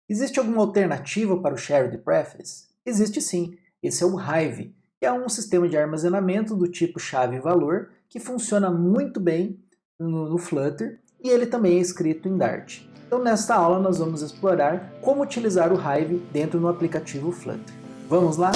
Existe alguma alternativa para o Shared Preference? Existe sim, esse é o Hive, que é um sistema de armazenamento do tipo chave-valor que funciona muito bem no Flutter e ele também é escrito em Dart. Então nesta aula nós vamos explorar como utilizar o Hive dentro do aplicativo Flutter. Vamos lá?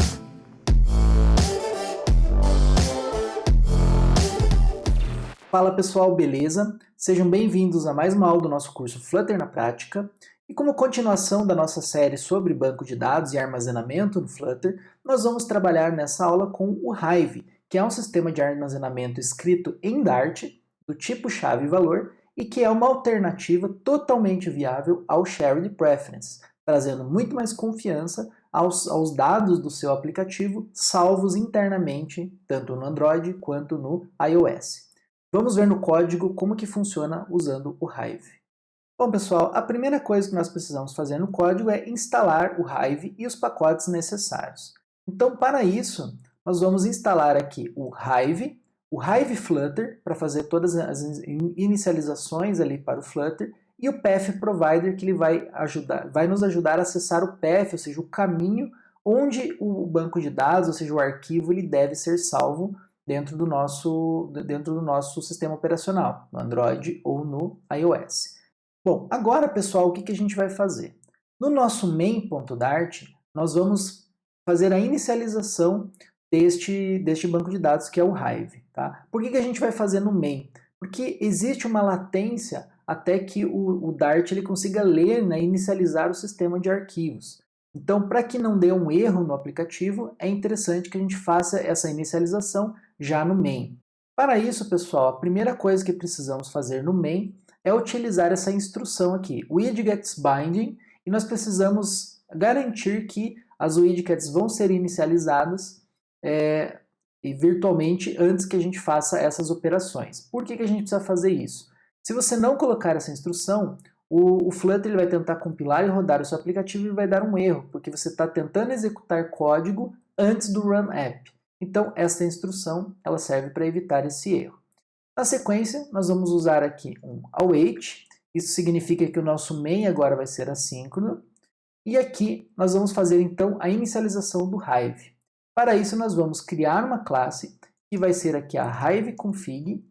Fala pessoal, beleza? Sejam bem-vindos a mais uma aula do nosso curso Flutter na Prática. E como continuação da nossa série sobre banco de dados e armazenamento no Flutter, nós vamos trabalhar nessa aula com o Hive, que é um sistema de armazenamento escrito em Dart, do tipo chave-valor, e que é uma alternativa totalmente viável ao Shared Preference, trazendo muito mais confiança aos dados do seu aplicativo salvos internamente, tanto no Android quanto no iOS. Vamos ver no código como que funciona usando o Hive. Bom pessoal, a primeira coisa que nós precisamos fazer no código é instalar o Hive e os pacotes necessários. Então para isso, nós vamos instalar aqui o Hive Flutter, para fazer todas as inicializações ali para o Flutter, e o Path Provider, que ele vai nos ajudar a acessar o path, ou seja, o caminho onde o banco de dados, ou seja, o arquivo, ele deve ser salvo dentro do nosso sistema operacional, no Android ou no iOS. Bom, agora pessoal, o que a gente vai fazer? No nosso main.dart, nós vamos fazer a inicialização deste banco de dados que é o Hive. Tá? Por que a gente vai fazer no main? Porque existe uma latência até que o Dart ele consiga ler, né, e inicializar o sistema de arquivos. Então, para que não dê um erro no aplicativo, é interessante que a gente faça essa inicialização já no main. Para isso, pessoal, a primeira coisa que precisamos fazer no main é utilizar essa instrução aqui, widgets_binding, e nós precisamos garantir que as widgets vão ser inicializadas e virtualmente antes que a gente faça essas operações. Por que a gente precisa fazer isso? Se você não colocar essa instrução, o Flutter ele vai tentar compilar e rodar o seu aplicativo e vai dar um erro, porque você está tentando executar código antes do Run App. Então, essa instrução ela serve para evitar esse erro. Na sequência, nós vamos usar aqui um await, isso significa que o nosso main agora vai ser assíncrono, e aqui nós vamos fazer então a inicialização do Hive. Para isso, nós vamos criar uma classe, que vai ser aqui a hiveconfig,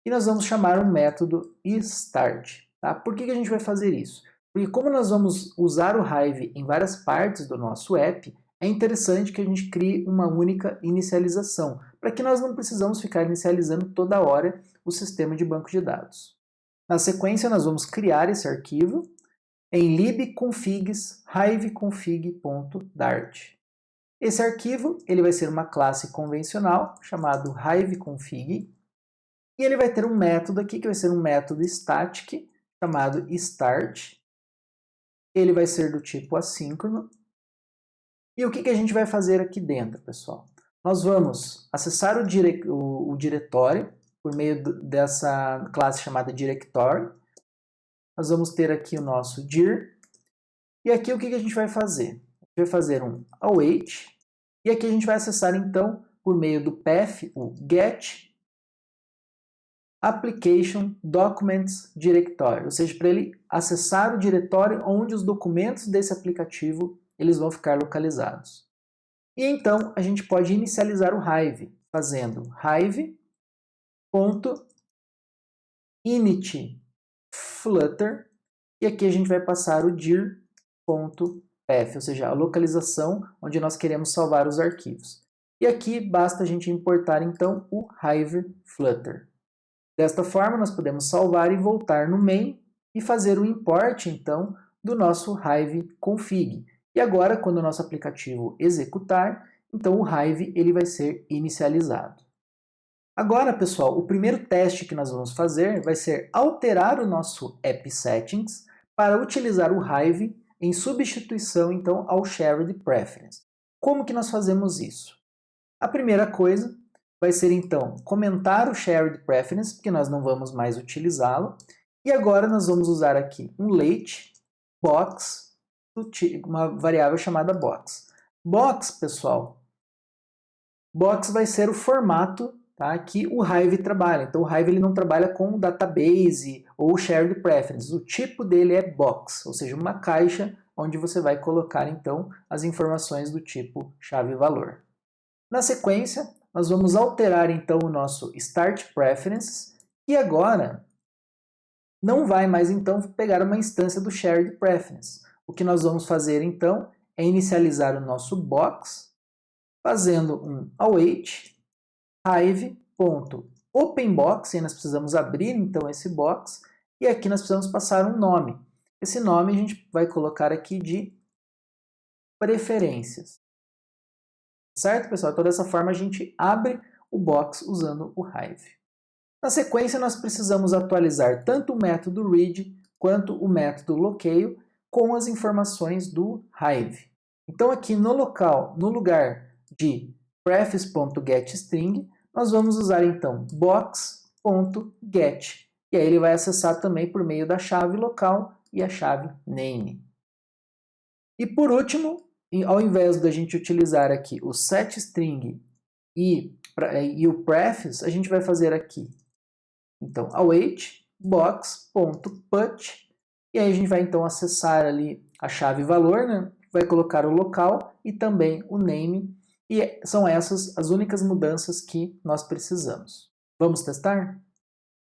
e nós vamos chamar um método start. Tá? Por que a gente vai fazer isso? Porque como nós vamos usar o Hive em várias partes do nosso app, é interessante que a gente crie uma única inicialização, para que nós não precisamos ficar inicializando toda hora o sistema de banco de dados. Na sequência, nós vamos criar esse arquivo em libconfigs hiveconfig.dart. Esse arquivo ele vai ser uma classe convencional chamado hiveconfig, e ele vai ter um método aqui, que vai ser um método static, chamado start. Ele vai ser do tipo assíncrono. E o que a gente vai fazer aqui dentro, pessoal? Nós vamos acessar o diretório por meio dessa classe chamada directory. Nós vamos ter aqui o nosso dir. E aqui o que a gente vai fazer? A gente vai fazer um await. E aqui a gente vai acessar, então, por meio do path, o get application documents directory, ou seja, para ele acessar o diretório onde os documentos desse aplicativo eles vão ficar localizados. E então a gente pode inicializar o Hive fazendo hive.init flutter, e aqui a gente vai passar o dir.path, ou seja, a localização onde nós queremos salvar os arquivos. E aqui basta a gente importar então o Hive Flutter. Desta forma, nós podemos salvar e voltar no main e fazer o import, então, do nosso Hive config. E agora, quando o nosso aplicativo executar, então o Hive ele vai ser inicializado. Agora, pessoal, o primeiro teste que nós vamos fazer vai ser alterar o nosso app settings para utilizar o Hive em substituição, então, ao Shared Preference. Como que nós fazemos isso? A primeira coisa vai ser, então, comentar o Shared Preference, porque nós não vamos mais utilizá-lo. E agora nós vamos usar aqui um late box, uma variável chamada box. Box, pessoal, box vai ser o formato, tá, que o Hive trabalha. Então o Hive ele não trabalha com database ou Shared Preference. O tipo dele é box, ou seja, uma caixa onde você vai colocar então as informações do tipo chave-valor. Na sequência, nós vamos alterar então o nosso Start Preferences, e agora não vai mais então pegar uma instância do Shared Preference. O que nós vamos fazer então é inicializar o nosso box, fazendo um await hive.openbox, e nós precisamos abrir então esse box, e aqui nós precisamos passar um nome. Esse nome a gente vai colocar aqui de preferências. Certo, pessoal? Então, dessa forma, a gente abre o box usando o Hive. Na sequência, nós precisamos atualizar tanto o método read quanto o método loqueio com as informações do Hive. Então, aqui no lugar de prefs.getString, nós vamos usar então box.get. E aí ele vai acessar também por meio da chave local e a chave name. E por último, ao invés da gente utilizar aqui o setString e o prefs, a gente vai fazer aqui, então, await box.put, e aí a gente vai então acessar ali a chave valor, né? Vai colocar o local e também o name, e são essas as únicas mudanças que nós precisamos. Vamos testar?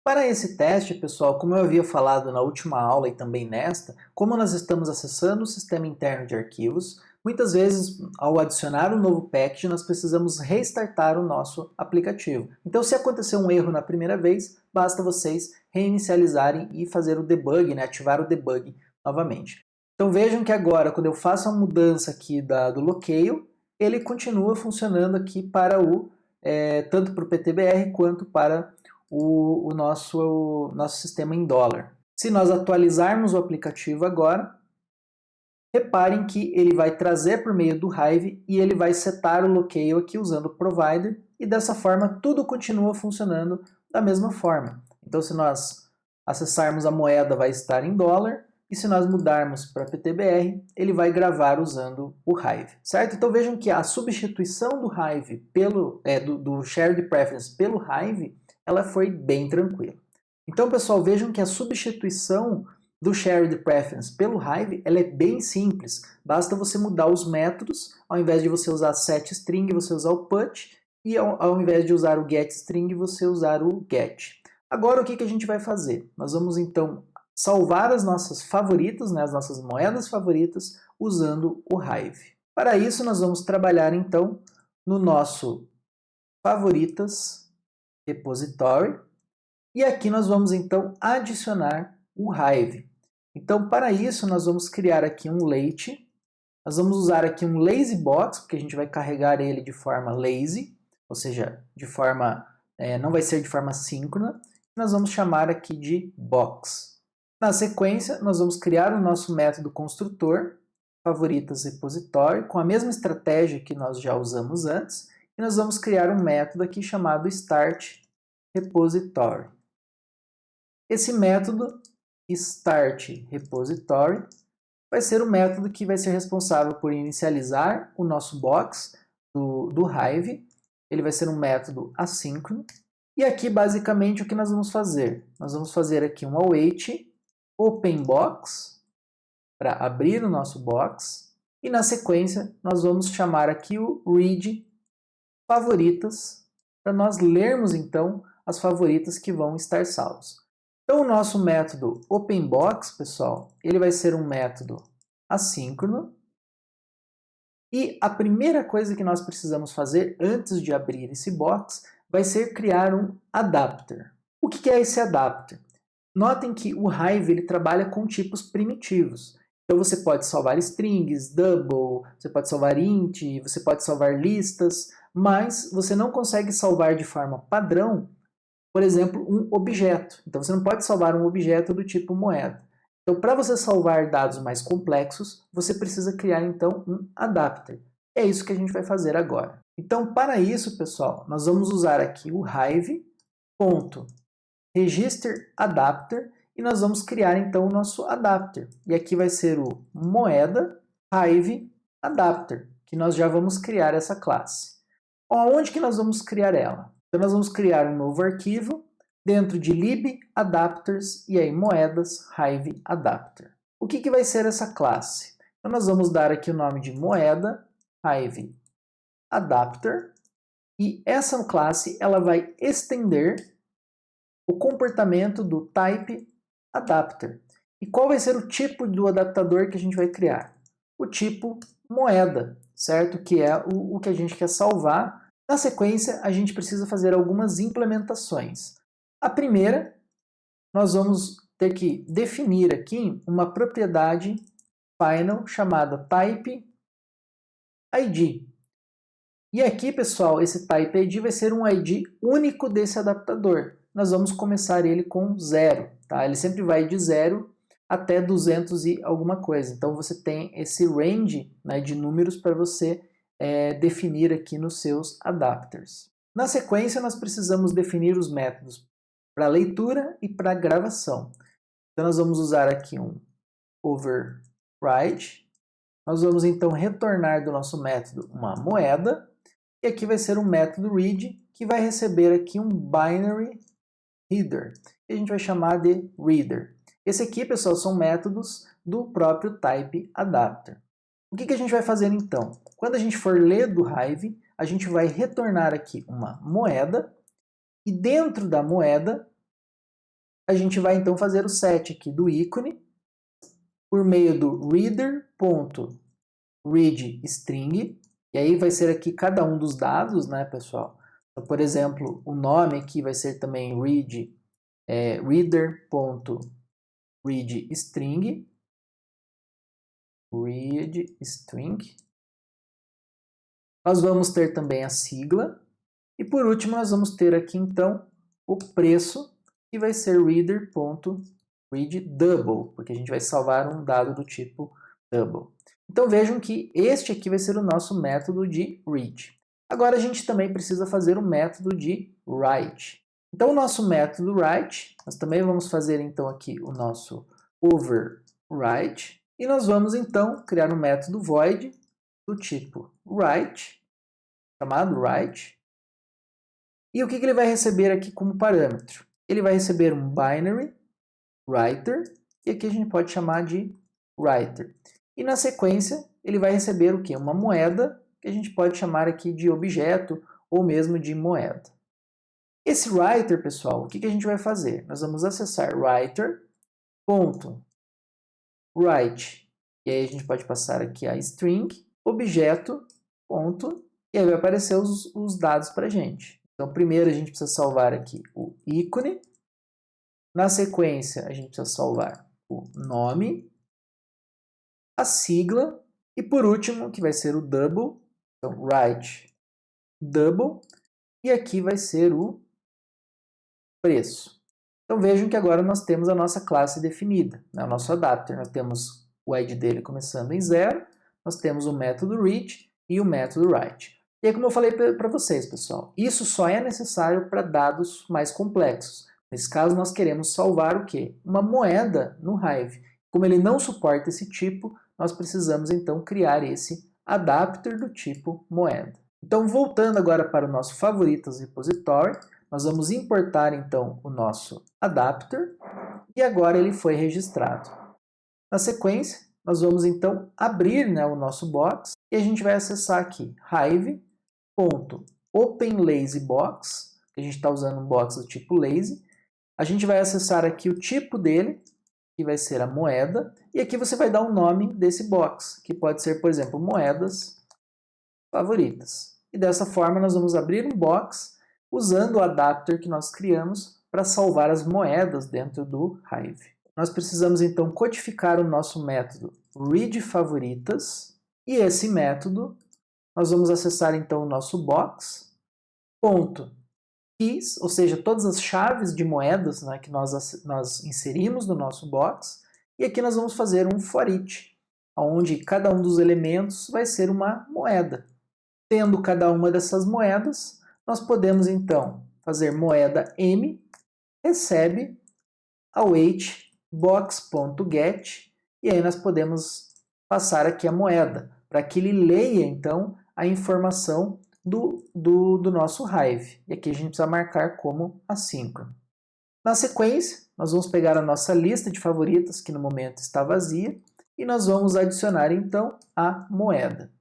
Para esse teste, pessoal, como eu havia falado na última aula e também nesta, como nós estamos acessando o sistema interno de arquivos, muitas vezes, ao adicionar um novo package, nós precisamos restartar o nosso aplicativo. Então, se acontecer um erro na primeira vez, basta vocês reinicializarem e fazer o debug, né? Ativar o debug novamente. Então vejam que agora, quando eu faço a mudança aqui do loqueio, ele continua funcionando aqui para tanto para o PTBR quanto para o nosso sistema em dólar. Se nós atualizarmos o aplicativo agora, reparem que ele vai trazer por meio do Hive e ele vai setar o loqueio aqui usando o provider, e dessa forma tudo continua funcionando da mesma forma. Então, se nós acessarmos a moeda, vai estar em dólar, e se nós mudarmos para PTBR, ele vai gravar usando o Hive, certo? Então vejam que a substituição do Hive do Shared Preference pelo Hive, ela foi bem tranquila. Então, pessoal, vejam que a substituição do Shared Preference pelo Hive, ela é bem simples. Basta você mudar os métodos, ao invés de você usar setString, você usar o put, e ao invés de usar o getString, você usar o get. Agora, o que a gente vai fazer? Nós vamos, então, salvar as nossas favoritas, né, as nossas moedas favoritas, usando o Hive. Para isso, nós vamos trabalhar, então, no nosso favoritas repository, e aqui nós vamos então adicionar o Hive. Então, para isso, nós vamos criar aqui um late, nós vamos usar aqui um lazy box, porque a gente vai carregar ele de forma lazy, ou seja, não vai ser de forma síncrona, nós vamos chamar aqui de box. Na sequência, nós vamos criar o nosso método construtor, favoritas repository, com a mesma estratégia que nós já usamos antes, e nós vamos criar um método aqui chamado start repository. Esse método start repository vai ser o método que vai ser responsável por inicializar o nosso box do Hive. Ele vai ser um método assíncrono. E aqui, basicamente, o que nós vamos fazer? Nós vamos fazer aqui um await openbox para abrir o nosso box. E na sequência, nós vamos chamar aqui o read favoritas para nós lermos, então, as favoritas que vão estar salvas. Então, o nosso método openbox, pessoal, ele vai ser um método assíncrono. E a primeira coisa que nós precisamos fazer antes de abrir esse box vai ser criar um adapter. O que é esse adapter? Notem que o Hive ele trabalha com tipos primitivos. Então você pode salvar strings, double, você pode salvar int, você pode salvar listas, mas você não consegue salvar de forma padrão, por exemplo, um objeto. Então você não pode salvar um objeto do tipo moeda. Então, para você salvar dados mais complexos, você precisa criar então um adapter. É isso que a gente vai fazer agora. Então, para isso, pessoal, nós vamos usar aqui o hive.registerAdapter e nós vamos criar então o nosso adapter. E aqui vai ser o moeda hiveAdapter, que nós já vamos criar essa classe. Onde que nós vamos criar ela? Então, nós vamos criar um novo arquivo dentro de libadapters e aí moedas hiveAdapter. O que vai ser essa classe? Então nós vamos dar aqui o nome de moeda, Hive Adapter, e essa classe ela vai estender o comportamento do type adapter. E qual vai ser o tipo do adaptador que a gente vai criar? O tipo moeda, certo? Que é o que a gente quer salvar. Na sequência, a gente precisa fazer algumas implementações. A primeira, nós vamos ter que definir aqui uma propriedade final chamada type ID. E aqui, pessoal, esse type ID vai ser um ID único desse adaptador. Nós vamos começar ele com 0, tá? Ele sempre vai de 0 até 200 e alguma coisa. Então você tem esse range, né, de números para você definir aqui nos seus adapters. Na sequência, nós precisamos definir os métodos para leitura e para gravação. Então nós vamos usar aqui um override. Nós vamos então retornar do nosso método uma moeda. E aqui vai ser um método read, que vai receber aqui um binary header, que a gente vai chamar de reader. Esse aqui, pessoal, são métodos do próprio type adapter. O que a gente vai fazer então? Quando a gente for ler do Hive, a gente vai retornar aqui uma moeda, e dentro da moeda, a gente vai então fazer o set aqui do ícone, por meio do reader.readString, e aí vai ser aqui cada um dos dados, né, pessoal? Então, por exemplo, o nome aqui vai ser também reader.readString. Nós vamos ter também a sigla. E por último, nós vamos ter aqui então o preço, que vai ser reader.readDouble, porque a gente vai salvar um dado do tipo double. Então vejam que este aqui vai ser o nosso método de read. Agora a gente também precisa fazer um método de write. Então o nosso método write, nós também vamos fazer então aqui o nosso overwrite, e nós vamos então criar um método void do tipo write, chamado write. E o que ele vai receber aqui como parâmetro? Ele vai receber um binary writer, e aqui a gente pode chamar de writer. E na sequência, ele vai receber o quê? Uma moeda, que a gente pode chamar aqui de objeto ou mesmo de moeda. Esse writer, pessoal, o que a gente vai fazer? Nós vamos acessar writer.write, e aí a gente pode passar aqui a string, objeto, ponto, e aí vai aparecer os dados para a gente. Então, primeiro a gente precisa salvar aqui o ícone, na sequência a gente precisa salvar o nome, a sigla, e por último, que vai ser o double, então write double, e aqui vai ser o preço. Então vejam que agora nós temos a nossa classe definida, né? O nosso adapter. Nós temos o ID dele começando em 0, nós temos o método read e o método write. E aí, como eu falei para vocês, pessoal, isso só é necessário para dados mais complexos. Nesse caso, nós queremos salvar o quê? Uma moeda no Hive. Como ele não suporta esse tipo, nós precisamos então criar esse adapter do tipo moeda. Então, voltando agora para o nosso favoritas repository, nós vamos importar então o nosso adapter, e agora ele foi registrado. Na sequência, nós vamos então abrir, né, o nosso box, e a gente vai acessar aqui hive.openLazyBox, que a gente está usando um box do tipo lazy. A gente vai acessar aqui o tipo dele, que vai ser a moeda, e aqui você vai dar o nome desse box, que pode ser, por exemplo, moedas favoritas. E dessa forma nós vamos abrir um box usando o adapter que nós criamos para salvar as moedas dentro do Hive. Nós precisamos então codificar o nosso método readFavoritas, e esse método nós vamos acessar então o nosso box, keys, ou seja, todas as chaves de moedas, né, que nós inserimos no nosso box, e aqui nós vamos fazer um for each, onde cada um dos elementos vai ser uma moeda. Tendo cada uma dessas moedas, nós podemos então fazer moeda m recebe await box.get, e aí nós podemos passar aqui a moeda, para que ele leia então a informação do nosso Hive. E aqui a gente precisa marcar como assíncrono. Na sequência, nós vamos pegar a nossa lista de favoritas, que no momento está vazia, e nós vamos adicionar então a moeda.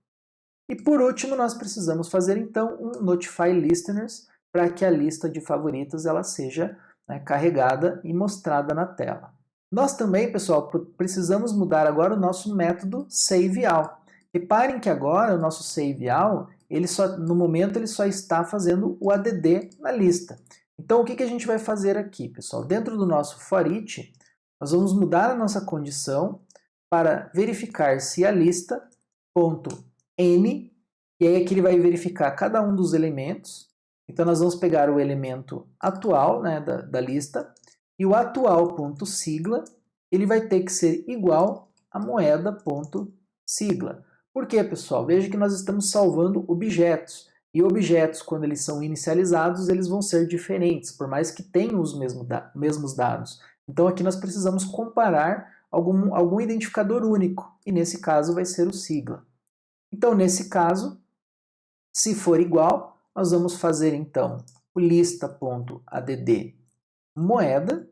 E por último, nós precisamos fazer então um Notify Listeners para que a lista de favoritos ela seja, né, carregada e mostrada na tela. Nós também, pessoal, precisamos mudar agora o nosso método SaveAll. Reparem que agora o nosso SaveAll, no momento, ele só está fazendo o add na lista. Então, o que a gente vai fazer aqui, pessoal? Dentro do nosso foreach, nós vamos mudar a nossa condição para verificar se a lista .n, e aí aqui ele vai verificar cada um dos elementos. Então nós vamos pegar o elemento atual, né, da lista, e o atual.sigla, ele vai ter que ser igual a moeda.sigla. Por quê, pessoal? Veja que nós estamos salvando objetos, e objetos, quando eles são inicializados, eles vão ser diferentes, por mais que tenham os mesmos dados. Então aqui nós precisamos comparar algum identificador único, e nesse caso vai ser o sigla. Então, nesse caso, se for igual, nós vamos fazer então o lista.add moeda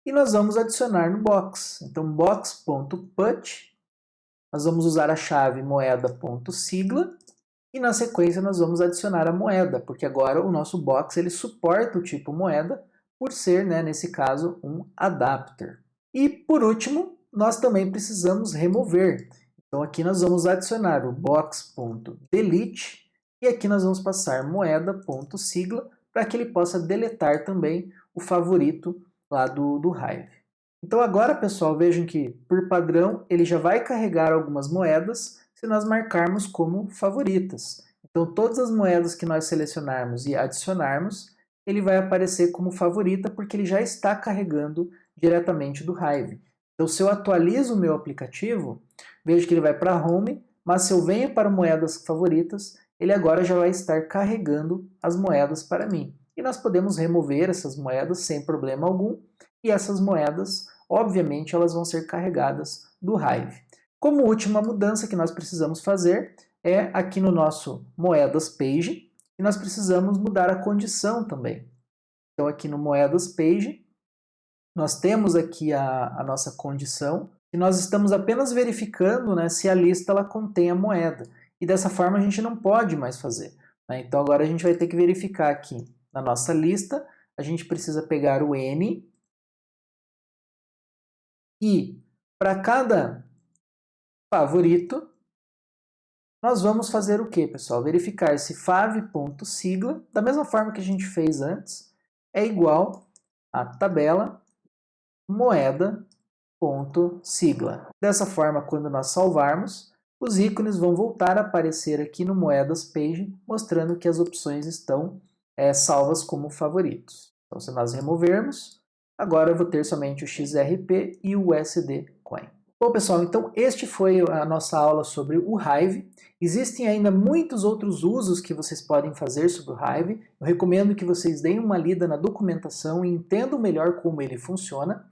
e nós vamos adicionar no box. Então, box.put, nós vamos usar a chave moeda.sigla e na sequência nós vamos adicionar a moeda, porque agora o nosso box ele suporta o tipo moeda por ser, né, nesse caso, um adapter. E por último, nós também precisamos remover. Então aqui nós vamos adicionar o box.delete e aqui nós vamos passar moeda.sigla para que ele possa deletar também o favorito lá do Hive. Então agora, pessoal, vejam que por padrão ele já vai carregar algumas moedas se nós marcarmos como favoritas. Então todas as moedas que nós selecionarmos e adicionarmos, ele vai aparecer como favorita porque ele já está carregando diretamente do Hive. Então se eu atualizo o meu aplicativo, vejo que ele vai para Home, mas se eu venho para moedas favoritas, ele agora já vai estar carregando as moedas para mim. E nós podemos remover essas moedas sem problema algum, e essas moedas, obviamente, elas vão ser carregadas do Hive. Como última mudança que nós precisamos fazer é aqui no nosso moedas page, e nós precisamos mudar a condição também. Então aqui no moedas page, nós temos aqui a nossa condição, e nós estamos apenas verificando, né, se a lista ela contém a moeda. E dessa forma a gente não pode mais fazer, né? Então agora a gente vai ter que verificar aqui na nossa lista, a gente precisa pegar o N e para cada favorito, nós vamos fazer o que, pessoal? Verificar se fav.sigla, da mesma forma que a gente fez antes, é igual a tabela moeda.sigla. Dessa forma, quando nós salvarmos, os ícones vão voltar a aparecer aqui no Moedas Page, mostrando que as opções estão salvas como favoritos. Então, se nós removermos, agora eu vou ter somente o XRP e o USD Coin. Bom, pessoal, então este foi a nossa aula sobre o Hive. Existem ainda muitos outros usos que vocês podem fazer sobre o Hive. Eu recomendo que vocês deem uma lida na documentação e entendam melhor como ele funciona.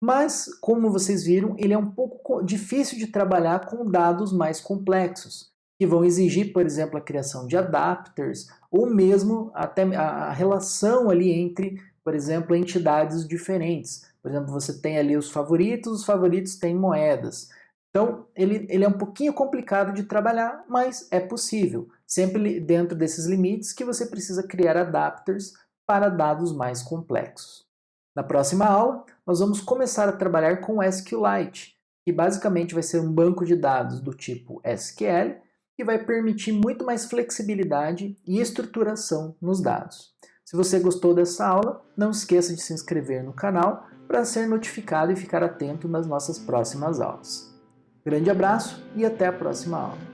Mas, como vocês viram, ele é um pouco difícil de trabalhar com dados mais complexos, que vão exigir, por exemplo, a criação de adapters, ou mesmo até a relação ali entre, por exemplo, entidades diferentes. Por exemplo, você tem ali os favoritos têm moedas. Então, ele é um pouquinho complicado de trabalhar, mas é possível. Sempre dentro desses limites que você precisa criar adapters para dados mais complexos. Na próxima aula, nós vamos começar a trabalhar com SQLite, que basicamente vai ser um banco de dados do tipo SQL, que vai permitir muito mais flexibilidade e estruturação nos dados. Se você gostou dessa aula, não esqueça de se inscrever no canal para ser notificado e ficar atento nas nossas próximas aulas. Grande abraço e até a próxima aula.